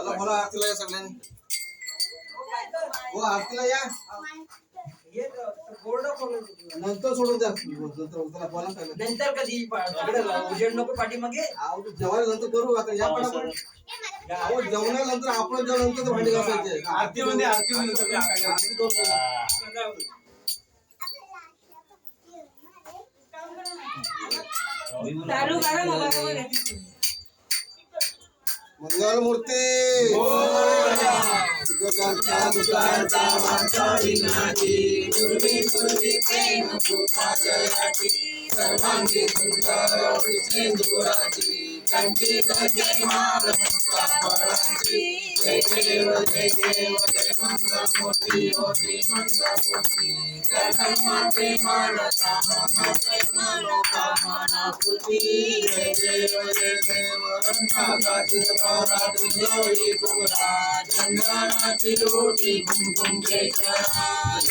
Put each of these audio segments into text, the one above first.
चला बोला आरतीला या सगळ्यांनी. हो आरतीला या. नंतर सोडून द्या. नंतर कधी उजेड नको पाठीमागे. जेवायला नंतर करू. आता या पण आपण जेवणानंतर आपण जेवणानंतर भांडी घासायचे. आरती मध्ये आरती मध्ये आरती करू. चालू करा मोबाईल. मंगल मूर्ती सर्वांगी सुंदर सिंदुराची कंठी गजय माल फळाची जय देव जय देव जय मंगलमूर्ती ओ श्री मंगलमूर्ती जगन्माते माला कामना पूर्ती जय देव रंगाची पौरा तुझोई कुमरा चंदनाची रोटी कुमकुम केशरा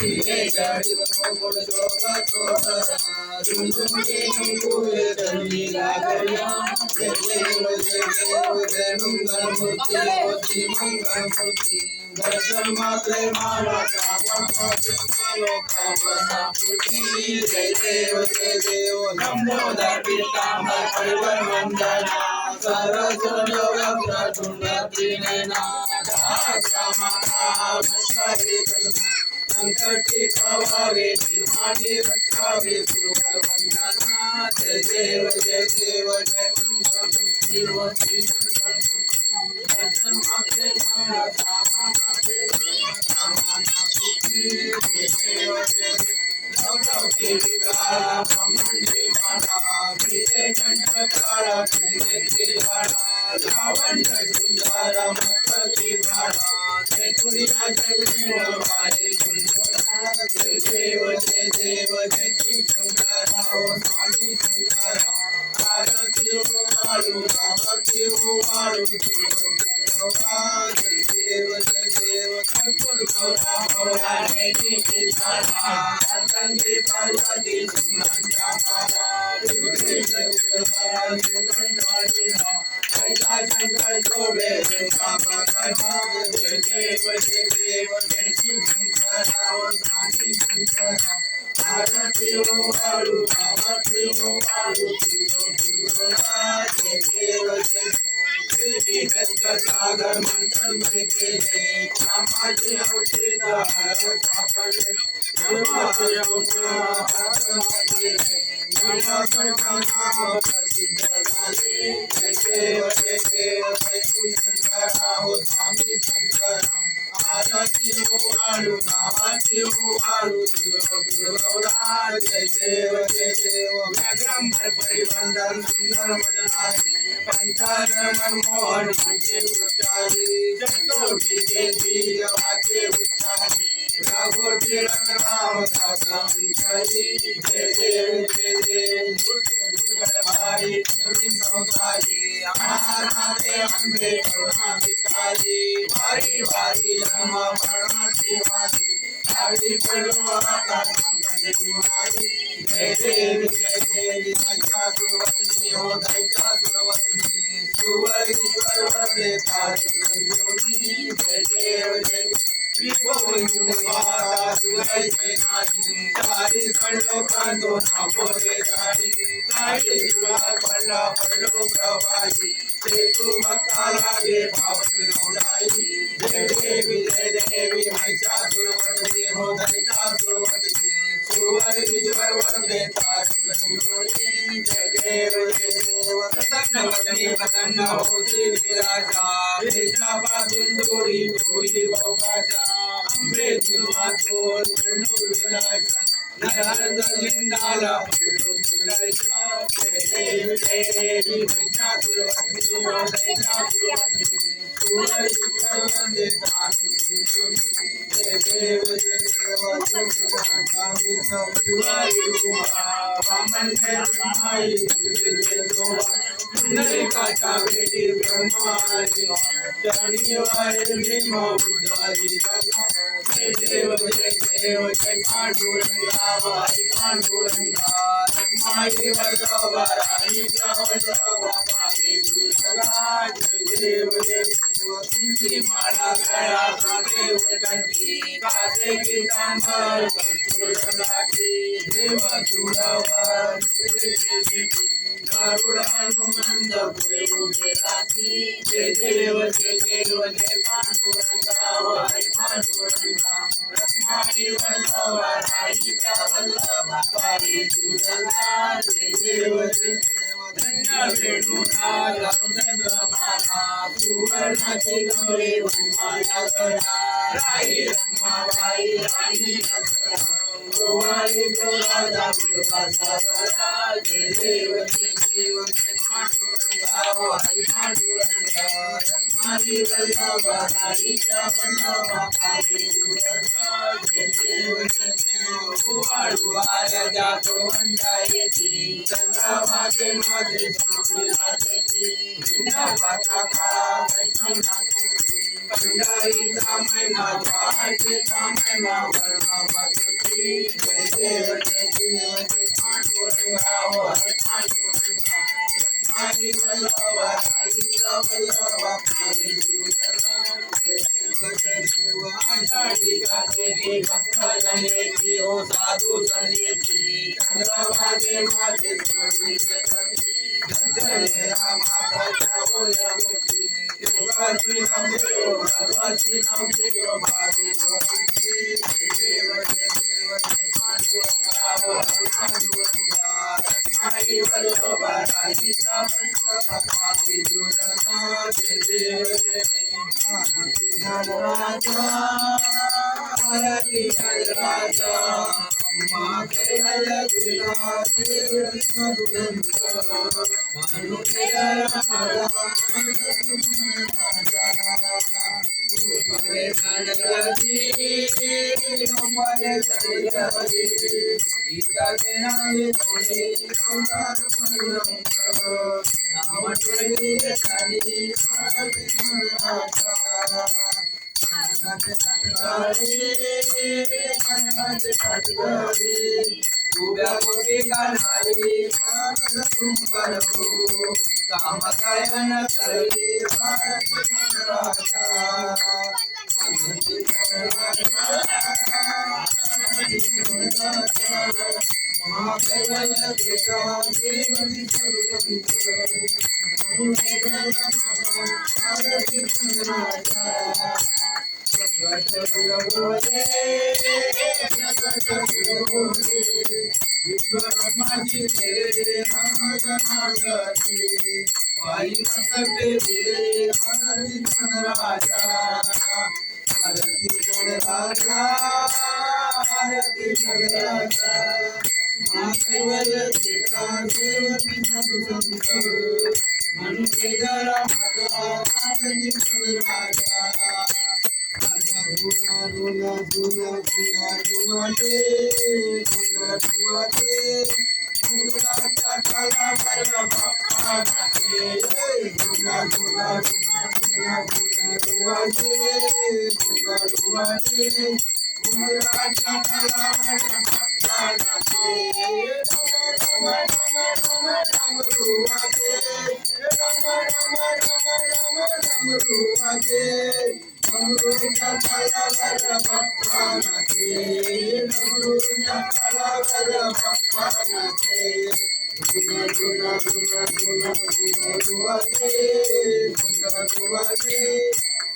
हिरे जडित मोगुड शोभा शोभरा झुमझुम के नुपुरे दली लागरिया जय देव जय मंगलमूर्ती ओ श्री मंगलमूर्ती दर्शन मात्रे माला कामना पूर्ती जय देव लंबोदर पीतांबर परिवर वंदना सरस योगक्र तुंडती नैना संकटी पवावे निर्माणी रक्षावे सुरवर वंदना जय देव जय मंगलमूर्ती ओ श्री मंगलमूर्ती दर्शन मात्रे माला कामना पूर्ती जय देव लौकी विकारा ब्रह्मण्डे माला विजय कंठ काळा कृष्ण वाडा लावण्य सुंदर मस्तकी वाडा ते तुझ्या जगदेव वारे सुंदरा जय देव जय शिव शंकरा ओ स्वामी शंकरा आरती वाळू आरती वाळू जय देव कर्पूर गौरा गौरा नेती सारा संगे पार्वती सुमंता मारा विष्णु जगदम्बा शिवंतालीना ऐसा शंकर शोभे जय देव जय शिव शंकरा ओ स्वामी शंकरा आरती वाळू जय देव जय सागर मंथन में केले कामाचे औषध सापडले धर्माचे औषध केले नाम प्रसिद्ध झाले जय देव जय शंकरा हो स्वामी शंकरा आरती वाळू नावाची वाळू दुर्गौरा जय देव व्याघ्रांबर परिवंदन सुंदर मदनारी पंचानन मनमोहन म्हणजे उच्चारी जगदोटी देवी वाचे उच्चारी राघोटी रंगराम दासांकरी जय देव दुर्गढभारी संसारी अनाथे अंबे करुणा विकारी वारी वारी जन्म मरणाची वारी साडी पडलो आता संकट निवारी जय देवी दैत्या सुरवतनी हो दैत्या सुरवतनी सुवरीश्वर वरदे तारी संजीवनी जय देव त्रिभुवनमाता शिवाय सेनानी सारी सडलो कांदो नापोरे साडी विवाह पडला पडलो प्रवाही सेतू भक्ता लागे पावन नवलाई जय देवी महिषासुरवदनी हो दैत्यासुरवदनी सुवरीश्वर वरदे तारी संजीवनी जय देव प्रसन्न वदनी प्रसन्न हो श्री विराजा वेशापासून दोरी दोरी भोगाचा अमृत सुवासोर कण्णूर विराजा नरहरलिंगाला पडतो तुलाचा जय देवी महिषासुरवदनी हो दैत्यासुरवदनी सुवरीश्वर वरदे तारी संजीवनी जय देव वामन ब्रह्माई ब्रह्मा चरणी वारे भीम उद्धारी रंगा जय देव जय देव जय पांडुरंगा वाई पांडुरंगा रखमाई वल्लभा राई वल्लभा पावी दुर्गा जय देव जय देव तुलसी माला गया काके उदंती कासे गीतांबर कस्तूर लाठी देव सुरवर गरुडानुनंद पुरे उभे राखी जय देव जय पांडुरंगा वाई पांडुरंगा रखमाई वल्लभा राई वल्लभा पावी दुर्गा जय देव जय देव धन्य वेणुनाद चंद्रभागा सुवर्णाची गौरी वनमाला गळा राई रखमाबाई राणी गोवाळी तो राजा विठोबाचा बळा जय देव जय पांडुरंगा वाई पांडुरंगा रखमाई वल्लभा राईच्या वल्लभा पावी दुर्गा जय देव गोवाळू वाऱ्याच्या तोंडायची चंद्रभागे माझे स्वामी झेंडा पताका कंडाईचा महिना जायचा महिना वर्णावती जय देव जय पांडुरंगा वाई पांडुरंगा रखमाई वल्लभा राईच्या वल्लभा पावी दुर्गा जय देव आषाढी कार्तिकी भक्तजनेची हो साधू संदेची चंद्रभागे माझे स्वामी जय रामा होय देवाची नाम देव भारी वरंती देव पांडुरंगा पांडुरंगा रखमाई वल्लभा राईच्या वल्लभा पावी दुर्गा जय देव आरती राजा मा केवल दिला देव उभ्या कोटी कानारी सुंदर हो कामकायन करी राजा महाकेवल देवा देवनी विश्वकर्माची तेरे नागनागती वाई मस्तके दिले आरती राजा आरती राजा आरती राजा महाकेवल देवा देवनी साधु संत मनुष्य जरा भगवा आरती राजा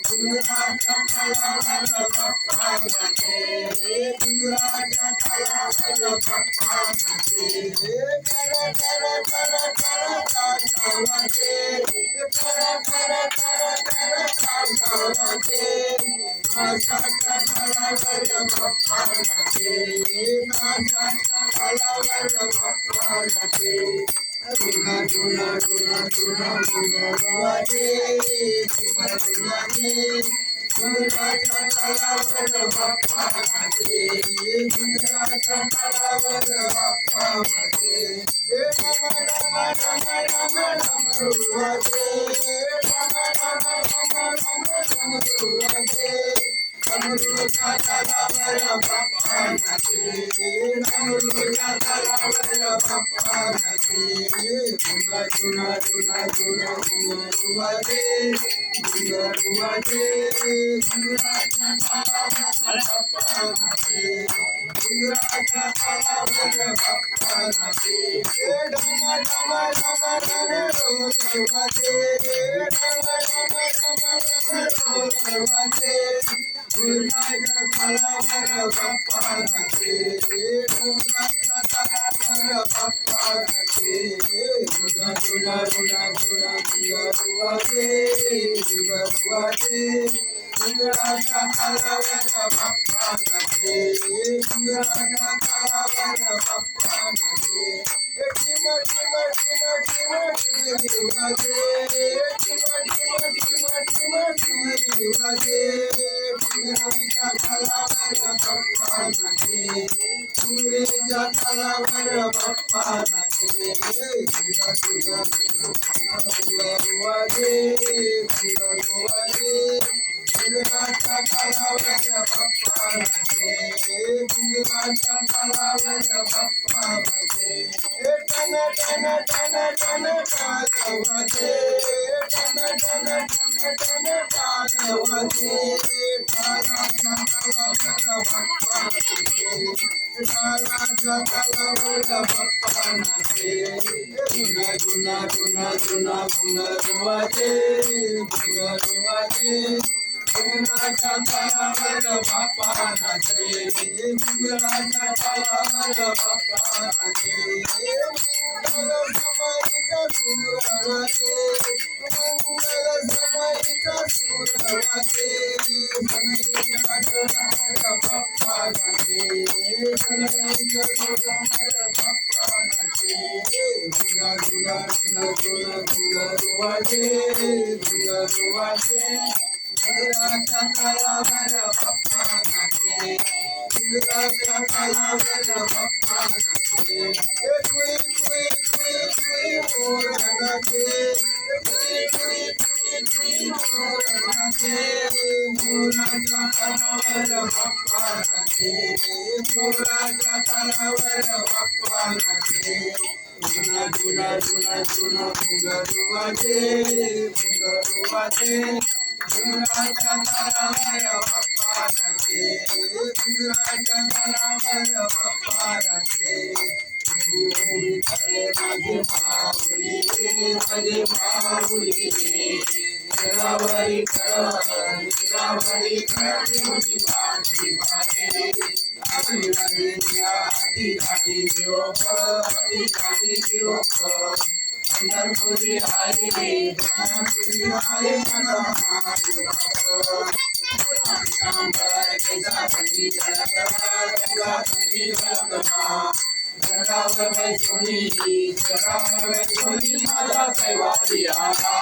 Guna डमरूच्या तालावर बाप्पा नाचे डमरूच्या तालावर बाप्पा नाचे झुना झुना झुना झुना घुंगरू वाजे घुंगरू वाजे घुंगराच्या तालावर बाप्पा नाचे घुंगराच्या तालावर बाप्पा नाचे डमा डमा डमा डमा ढोल वाजे डमा डमा डमा डमा ढोल वाजे घुंगराच्या तालावर बाप्पा नाचे घुंगराच्या तालावर बाप्पा नाचे झुना झुना झुना झुना घुंगरू वाजे घुंगरू वाजे घुंगराच्या तालावर बाप्पा नाचे घुंगराच्या तालावर बाप्पा नाचे टिम टिम टिम टिम टिमरी वाजे टिम टिम टिम टिम टिमरी वाजे घुंगराच्या तालावर बाप्पा नाचे घुंगरीच्या तालावर बाप्पा नाचे झुना झुना घुंगरू वाजे घुंगरू वाजे घुंगराच्या तालावर बाप्पा नाचे घुंगराच्या तालावर बाप्पा नाचे टन टन टन टन टाळ वाजे टन टन टन टन टाळ वाजे टाळाच्या तालावर बाप्पा नाचे टाळाच्या तालावर बाप्पा नाचे झुना झुना झुना झुना घुंगरू वाजे घुंगरू वाजे घुंगराच्या तालावर बाप्पा नाचे घुंगराच्या तालावर बाप्पा नाचे मंगल समाईचा सूर वाजे मंगल समाईचा सूर वाजे सनईच्या डोळ्यावर बाप्पा नाचे सनईच्या डोळ्यावर बाप्पा नाचे झुना झुना झुना झुना घुंगरू वाजे घुंगरू वाजे घुंगराच्या तालावर बाप्पा नाचे घुंगराच्या तालावर बाप्पा नाचे कुई कुई कुई कुई मोर नाचे कुई कुई कुई कुई मोर नाचे मोराच्या तालावर बाप्पा नाचे मोराच्या तालावर बाप्पा नाचे झुना झुना झुना झुना घुंगरू वाजे घुंगरू वाजे घुंगराच्या तालावर बाप्पा नाचे घुंगराच्या तालावर बाप्पा नाचे उभी करे माझे माऊली माझे माऊली निरावरी करणी वाटी पाहे आधी आधी आधी आधी निरोप आधी आधी निरोप पंढरपुरी आहे मला जगावर सोनी माझा कैवारी आला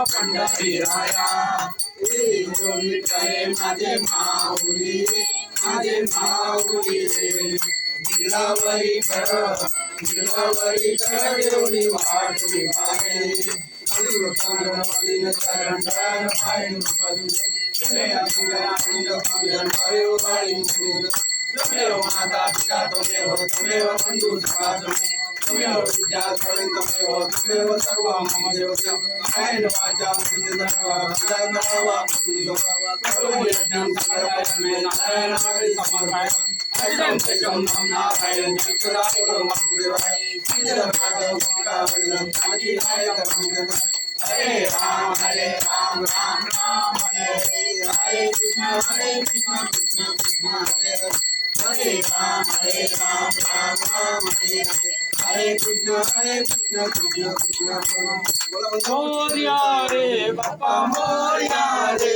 पंढरी राया माझे माऊली गिरलावरी कर देवली वाटली पाहे चरण पाय माता पिता तमेव बंधु सखा तमेव विद्या तमेव सर्व मम देवस्य कायेन वाचा यज्ञं समर्पयामि नारायण हरि समर्पयामि अजं तेजं नारायण जगदाय गुरुदेवाय श्रीधरपादं गंगावल्लभं कालीहाय करमं हरे राम राम राम हरे कृष्ण कृष्ण कृष्ण हरे हरे राम राम राम हरे हरे कृष्ण कृष्ण कृष्ण मोरया रे बापा मोरया रे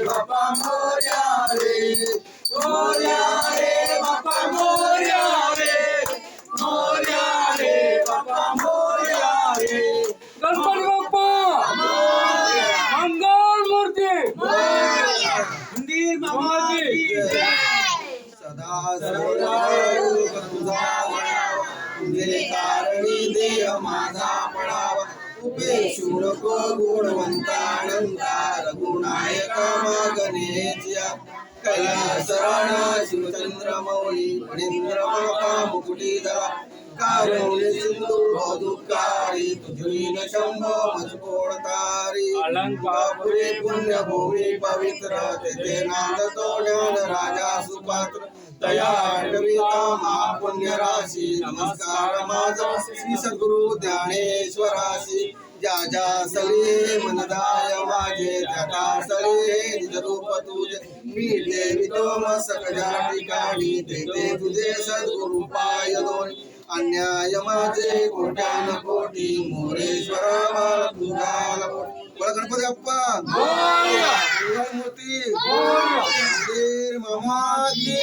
बापा मोरया रे बापा मोरया रे बापा माझा पडावा उपेक्षू नको गुणवंतानंता रघुनायक मागणेच्या कैलासराणा शिवचंद्र मौली फणींद्र माता मुकुटीधरा कारुण्य सिंधू दुःखारी तुझीन शंभो मजकोडतारी अलंकापुरी पुण्यभूमी पवित्र तेथे नांदतो ज्ञान राजा सुपात्र तया कविता महापुण्य राशी नमस्कार माझा श्री सद्गुरु ज्ञानेश्वराशी ज्या ज्या सले मनदाय माझे त्या सले निज रूप तुझे मी देवितो मसकजा ठिकाणी तेथे तुझे सद्गुरु पाय दोन अन्याय माझे कोट्यान कोटी मोरेश्वरा मला तुझा बोला गणपती बाप्पा मूर्ती मामा की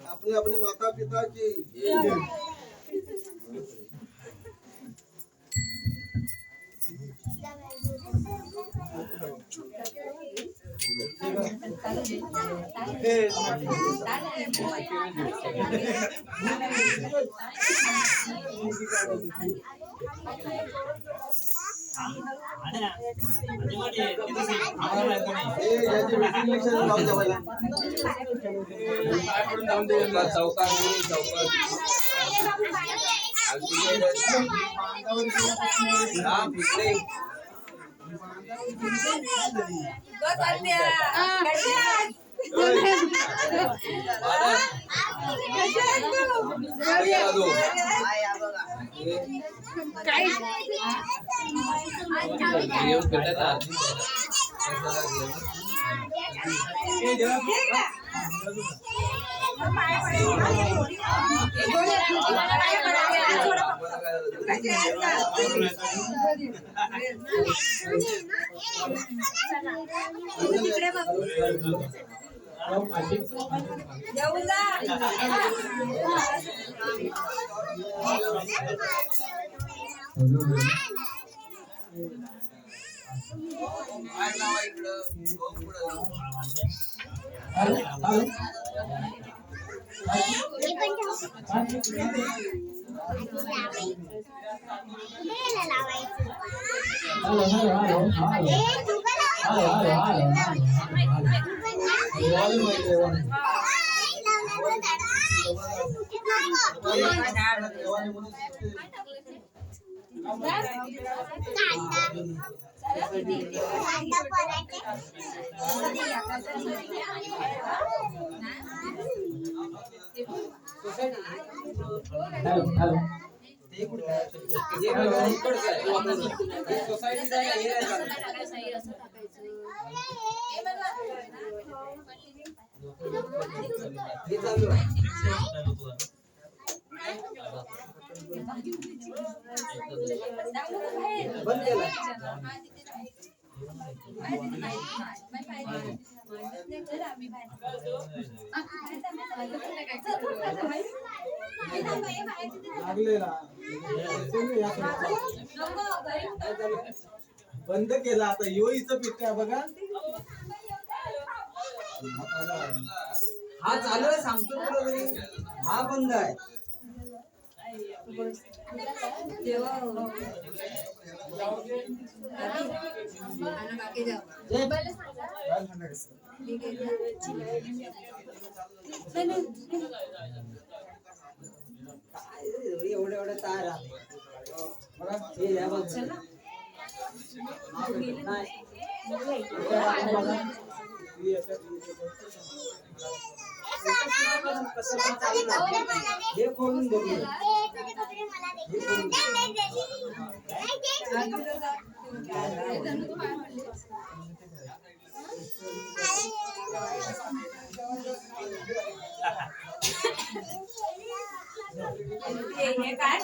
अपने अपने माता पिता की बंद केला आता योईचं पित्या बघा हा चालू आहे सांगतो तुला हा बंद आहे एवढे तार हे खोलून बघूया हे काय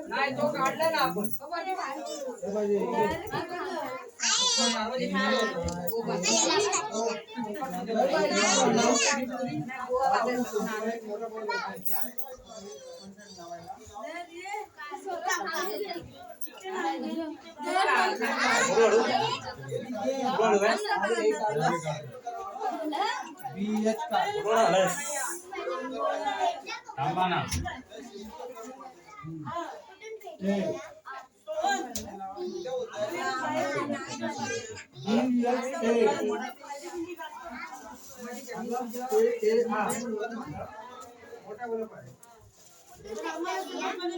नाही तो काढला ना आपण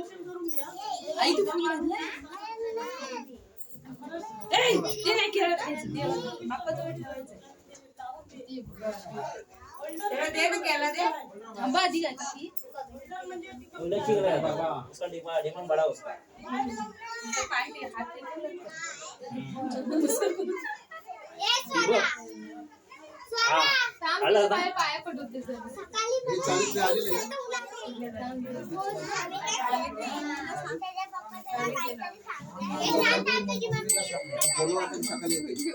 आई तू फुल घातलं ए ते नाही खेळत बाप्पा तो ठेवायचं तेरा दे भी केला दे अंबा आधी घातली उलट चिकन है बाबा उसका डिमांड बड़ा उसका तो पाय ते हात ते पाया पडत ते हे 40 ने आलेले आहे. बोलू आपण सकाळी येते.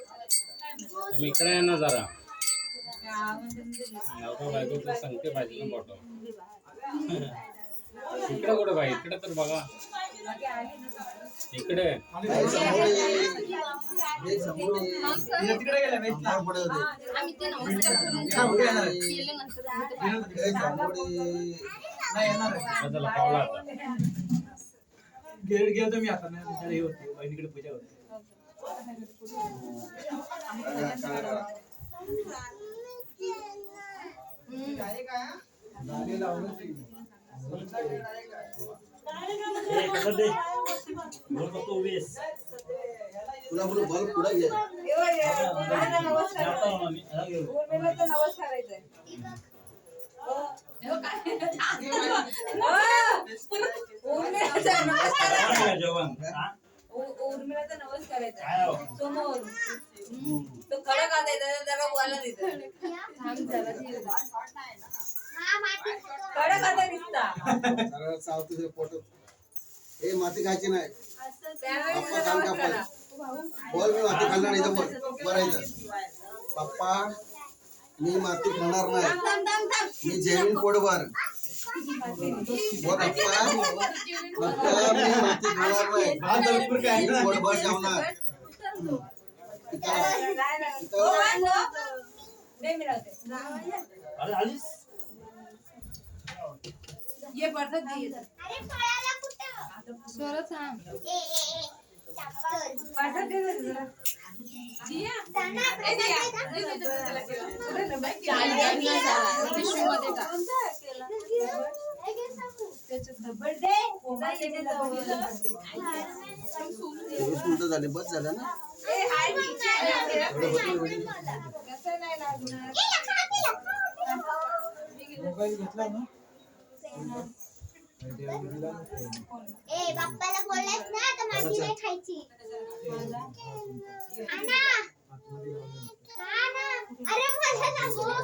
तुम्ही इकडे आहे ना जरा नवरा बायकोचं सांगते पाहिजे ना फोटो इकडे कुठे बाई इकडे तर बघा इकडे हे समोर तिकडे गेला अंधार पडत होते. आम्ही ते नमस्कार करून केलं नंतर हे समोर नाही येणार आहे. बदला पावला आता गेलो मी आता नाही बिचारी हे होती बहिणीकडे पूजा होती गाडी लावून कसं दे बोल तो 20 तुला बोलू बल्ब पुढे घे. जेवण उर्मिलाचा नवस काय करायचा हो? समोर तो कडक आता त्याला बोलायला देतो कडक आता दिसता सरळ चावतो ते पोटात. ए माती खायची नाही. पप्पा कान कापाय. बोल मी माती खाणार नाही तर बोल. बरं आहे तर. पप्पा मी माती खाणार नाही. मी जेवीन पोटभर. बोल पप्पा. पप्पा मी माती खाणार नाही. मी पोटभर जेवणार. अरे आलीस ये पडतात उलट झाले बस झालं ना. मोबाईल घेतला ना बाप्पाला बोललास ना तर माझी नाही खायची आना खा ना अरे मला नको सोना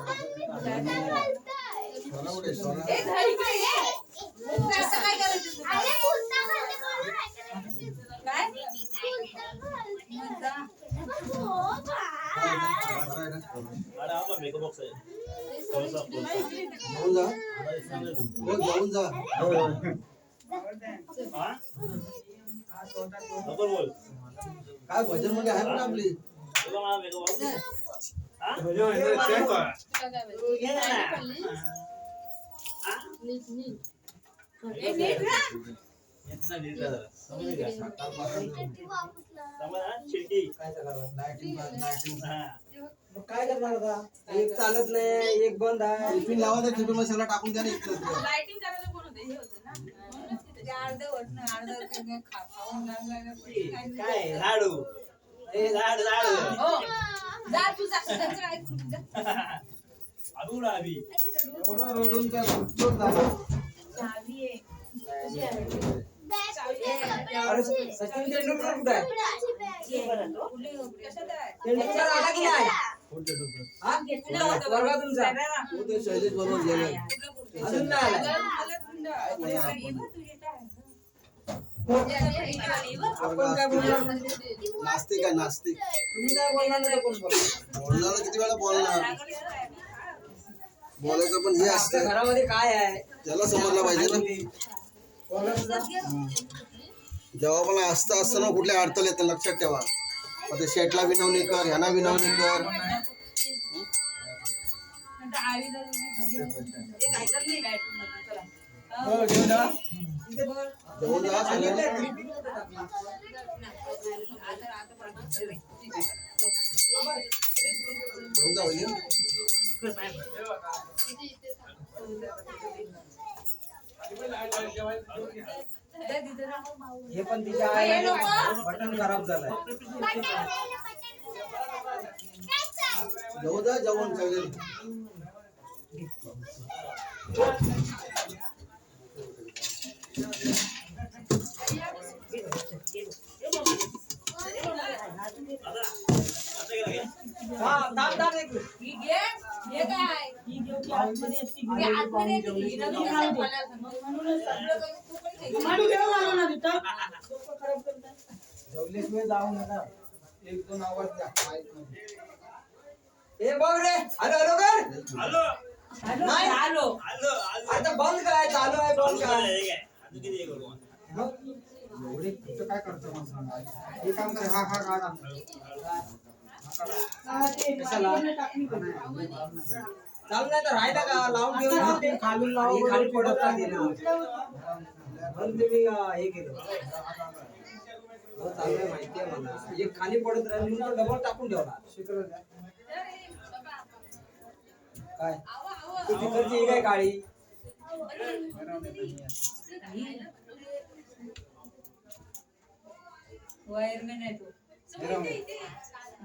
कुठे सोना. काय करायचं अरे पुन्हा घालते बोलू काय अरे आपला मेकअप बॉक्स आहे कोळसा जाऊन जा. बोल जाऊन जा. हा लवकर बोल काय भजन मध्ये आहे ना आपली. तुला मला मेकअप बॉक्स हा घे ना हा इतना लीटर समझ गया समझ चिट्टी काय करावं लाईटिंग हा मग काय करणार आता एक चालत नाही एक बंद आहे टिफिन लावा तर टिफिन मध्ये सगळं टाकून द्या ना इकडे. लाइटिंग करायला कोण होते हे होते ना ते अर्ध वाटणं अर्ध खाऊन लागलं काय लाडू ए लाडू लाडू हो जा तू जा त्यांचं ऐक तू जा. एवढं रडून काय सुटलो झाला. चावी आहे. अरे सचिन तेंडुलकर कुठे आहे? कशात आहे? तेंडुलकर आला की नाही? हा? वर्गात तुमचा तो ते शैलेश बरोबर गेलाय. अजून नाही आला. आपण काय बोलणार? नास्तिक आहे नास्तिक. तुम्ही नाही बोलणार तर कोण बोलणार? बोलणार किती वेळा बोलणार. बोलायचं पण हे आपल्या असतं घरामध्ये काय आहे त्याला समजलं पाहिजे ना. बोलायचं. जेव्हा पण असतं असतं ना कुठल्या अडचण येतं लक्षात ठेवा. आता शेटला विनवणी कर ह्यांना विनवणी कर. हो घेऊन जा. जेवून जा सगळ्यांनी. जेवून जा वहिनी. हे पण तिच्या आईला बटन खराब झालंय. जेवून जा जेवण सगळ्यांनी. हा थांब थांब एक मिनिट. ही घे. हे काय? ते आतमध्ये येते की नवीन कसं बोलायला सांगतो. तू पण घे. जेवल्याशिवाय जाऊ नका. एक दोन आवाज द्या माईक मध्ये. ए बघ रे हॅलो हॅलो कर. नाही आलो. आता बंद काय चालू आहे बंद काय. मग एवढे कुठं काय करतो मग सांगा. हे काम कर हा हा काढा. कशाला चालू नाही तर राहिला का लावून घेऊन जा. ते खालून लावा हे बरं. खाली पडत नाही ना. म्हणून ते मी हे केलं. हो, चालू आहे माहिती आहे मला. एक खाली पडत राहिली म्हणून तो डबल टाकून ठेवला. शिकलं द्या. काय ती तिकडची ही काय काळी. वायरमॅन आहे तो.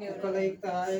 एकाला एक तर आहे.